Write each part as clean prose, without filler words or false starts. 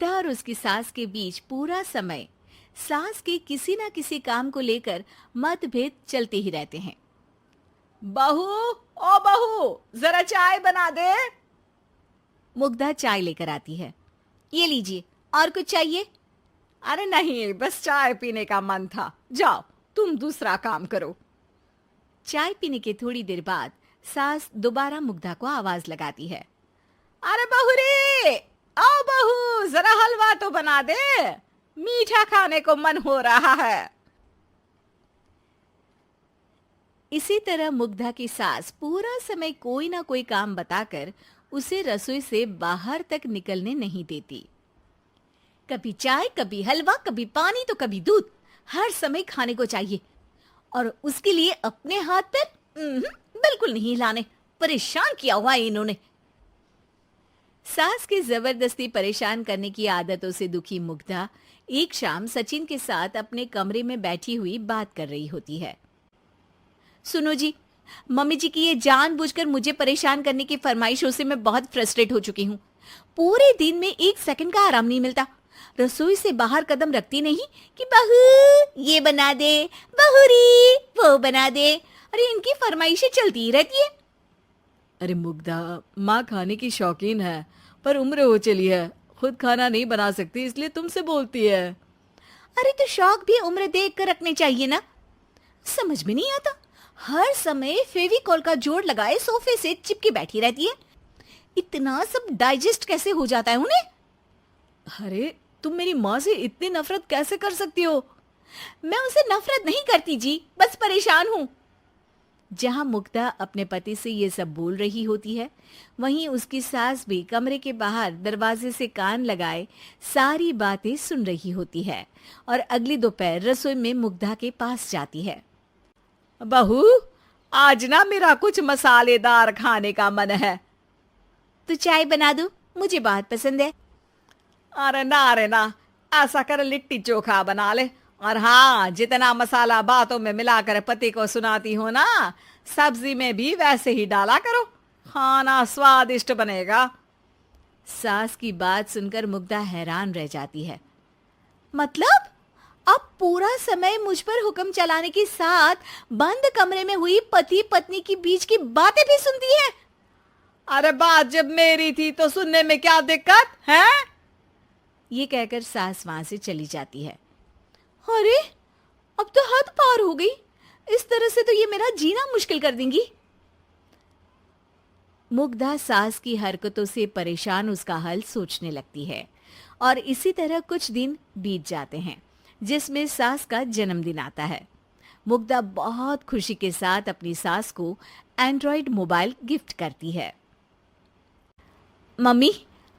मुग्धा और उसकी सास के बीच पूरा समय सास के किसी ना किसी काम को लेकर मतभेद चलते ही रहते हैं। बहू, ओ बहू, जरा चाय बना दे। मुग्धा चाय लेकर आती है। ये लीजिए, और कुछ चाहिए? अरे नहीं, बस चाय पीने का मन था। जाओ, तुम दूसरा काम करो। चाय पीने के थोड़ी देर बाद सास दोबारा मुग्धा को आवाज लगाती है। अरे बहू रे, आओ बहू, जरा हलवा तो बना दे, मीठा खाने को मन हो रहा है। इसी तरह मुग्धा की सास पूरा समय कोई ना कोई काम बताकर उसे रसोई से बाहर तक निकलने नहीं देती। कभी चाय, कभी हलवा, कभी पानी तो कभी दूध, हर समय खाने को चाहिए और उसके लिए अपने हाथ पैर बिल्कुल नहीं हिलाने। परेशान किया हुआ है इन्होंने। सास की जबरदस्ती परेशान करने की आदतों से दुखी मुग्धा एक शाम सचिन के साथ अपने कमरे में बैठी हुई बात कर रही होती है। सुनो जी, मम्मी जी की ये जानबूझकर मुझे परेशान करने की फरमाइशों से मैं बहुत फ्रस्ट्रेट हो चुकी हूँ। पूरे दिन में 1 सेकंड का आराम नहीं मिलता। रसोई से बाहर कदम रखती नहीं कि बहू ये बना दे, बहुरी वो बना दे। अरे इनकी फरमाइशें चलती ही रहती है। अरे मुग्धा, माँ खाने की शौकीन है, पर उम्र हो चली है, खुद खाना नहीं बना सकती, इसलिए तुमसे बोलती है। अरे तो शौक भी उम्र देख कर रखने चाहिए ना। समझ में नहीं आता, हर समय फेविकॉल का जोड़ लगाए सोफे से चिपके बैठी रहती है। इतना सब डाइजेस्ट कैसे हो जाता है उन्हें? अरे तुम मेरी माँ से इतनी नफरत कैसे कर सकती हो? मैं उसे नफरत नहीं करती जी, बस परेशान हूँ। जहां मुग्धा अपने पति से ये सब बोल रही होती है, वहीं उसकी सास भी कमरे के बाहर दरवाजे से कान लगाए सारी बातें सुन रही होती है और अगली दोपहर रसोई में मुग्धा के पास जाती है। बहू, आज ना मेरा कुछ मसालेदार खाने का मन है। तो चाय बना दूं? मुझे बहुत पसंद है। अरे ना, ऐसा कर लिट्टी चोखा बना ले। और हाँ, जितना मसाला बातों में मिलाकर पति को सुनाती हो ना, सब्जी में भी वैसे ही डाला करो, खाना स्वादिष्ट बनेगा। सास की बात सुनकर मुग्धा हैरान रह जाती है। मतलब अब पूरा समय मुझ पर हुक्म चलाने के साथ बंद कमरे में हुई पति पत्नी की बीच की बातें भी सुनती है? अरे बात जब मेरी थी तो सुनने में क्या दिक्कत है? ये कहकर सास वहां से चली जाती है। अरे अब तो हद पार हो गई, इस तरह से तो ये मेरा जीना मुश्किल कर देंगी। मुग्धा सास की हरकतों से परेशान उसका हल सोचने लगती है और इसी तरह कुछ दिन बीत जाते हैं, जिसमें सास का जन्मदिन आता है। मुग्धा बहुत खुशी के साथ अपनी सास को एंड्रॉइड मोबाइल गिफ्ट करती है। मम्मी,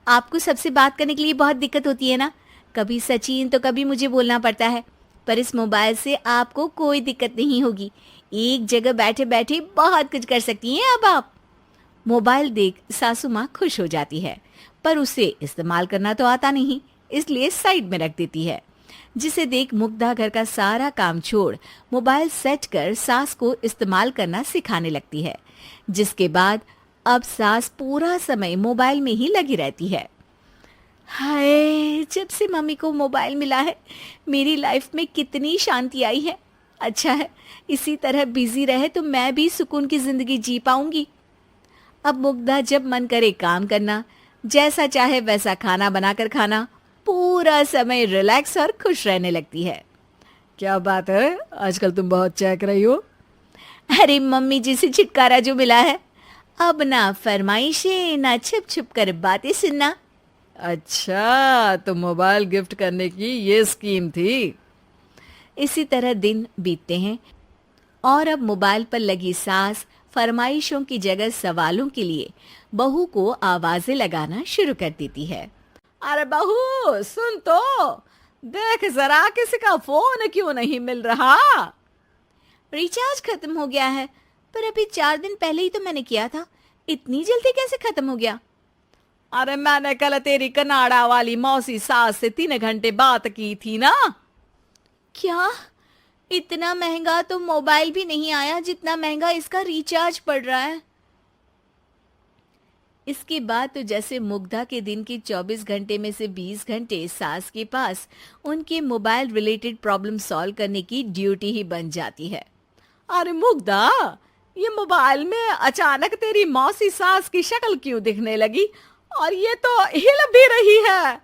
आपको सबसे बात करने के लिए बहुत दिक्कत होती है ना, कभी सचिन तो कभी मुझे बोलना पड़ता है, पर इस मोबाइल से आपको कोई दिक्कत नहीं होगी। एक जगह बैठे बैठे बहुत कुछ कर सकती हैं अब आप। मोबाइल देख सासू माँ खुश हो जाती है, पर उसे इस्तेमाल करना तो आता नहीं, इसलिए साइड में रख देती है। जिसे देख मुग्धा घर का सारा काम छोड़ मोबाइल सेट कर सास को इस्तेमाल करना सिखाने लगती है, जिसके बाद अब सास पूरा समय मोबाइल में ही लगी रहती है। हाय, जब से मम्मी को मोबाइल मिला है मेरी लाइफ में कितनी शांति आई है। अच्छा है, इसी तरह बिजी रहे तो मैं भी सुकून की जिंदगी जी पाऊंगी। अब मुग्धा जब मन करे काम करना, जैसा चाहे वैसा खाना बनाकर खाना, पूरा समय रिलैक्स और खुश रहने लगती है। क्या बात है, आजकल तुम बहुत चहक रही हो। अरे मम्मी जी से छुटकारा जो मिला है, अब ना फरमाइशें ना छुप छुप कर बातें सुनना। अच्छा, तो मोबाइल गिफ्ट करने की ये स्कीम थी। इसी तरह दिन बीतते हैं और अब मोबाइल पर लगी सास फरमाइशों की जगह सवालों के लिए बहू को आवाजें लगाना शुरू कर देती है। अरे बहू सुन तो, देख जरा किसी का फोन क्यों नहीं मिल रहा? रिचार्ज खत्म हो गया है, पर अभी 4 दिन पहले ही तो मैंने किया था, इतनी जल्दी कैसे खत्म हो गया? अरे मैंने कल तेरी कनाडा वाली मौसी सास से 3 घंटे बात की थी ना। क्या? इतना महंगा तो मोबाइल भी नहीं आया जितना महंगा इसका रिचार्ज पड़ रहा है। इसके बाद तो जैसे मुग्धा के दिन के 24 घंटे में से 20 घंटे सास के पास उनके मोबाइल रिलेटेड प्रॉब्लम सॉल्व करने की ड्यूटी ही बन जाती है। अरे मुग्धा, ये मोबाइल में अचानक तेरी मौसी सास की शक्ल क्यों दिखने लगी? और ये तो हिल भी रही है।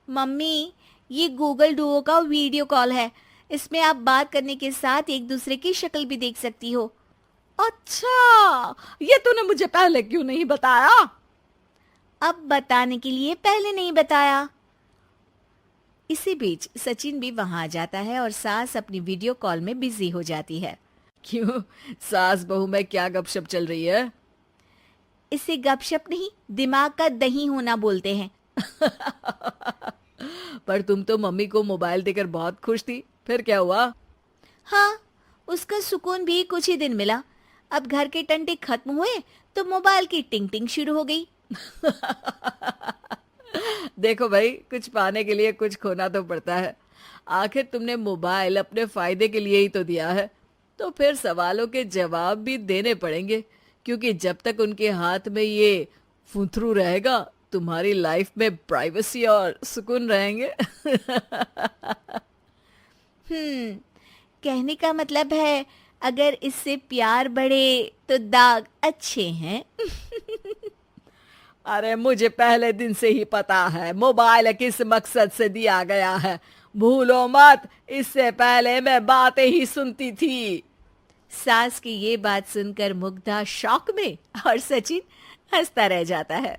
मम्मी, ये गूगल डुओ का वीडियो कॉल है। इसमें आप बात करने के साथ एक दूसरे की शक्ल भी देख सकती हो। अच्छा, ये तूने मुझे पहले क्यों नहीं बताया? अब बताने के लिए पहले नहीं बताया। इसी बीच सचिन भी वहां आ जाता है और सास अपनी वीडियो कॉल में बिजी हो जाती है। क्यों, सास बहू में क्या गपशप चल रही है? इसे गपशप नहीं, दिमाग का दही होना बोलते हैं। पर तुम तो मम्मी को मोबाइल देकर बहुत खुश थी, फिर क्या हुआ? हाँ, उसका सुकून भी कुछ ही दिन मिला। अब घर के टंटे खत्म हुए तो मोबाइल की टिंग टिंग शुरू हो गई। देखो भाई, कुछ पाने के लिए कुछ खोना तो पड़ता है। आखिर तुमने मोबाइल अपने फायदे के लिए ही तो दिया है, तो फिर सवालों के जवाब भी देने पड़ेंगे, क्योंकि जब तक उनके हाथ में ये फुंथरू रहेगा, तुम्हारी लाइफ में प्राइवेसी और सुकून रहेंगे। कहने का मतलब है अगर इससे प्यार बढ़े तो दाग अच्छे हैं। अरे मुझे पहले दिन से ही पता है मोबाइल किस मकसद से दिया गया है। भूलो मत, इससे पहले मैं बातें ही सुनती थी। सास की ये बात सुनकर मुग्धा शॉक में और सचिन हंसता रह जाता है।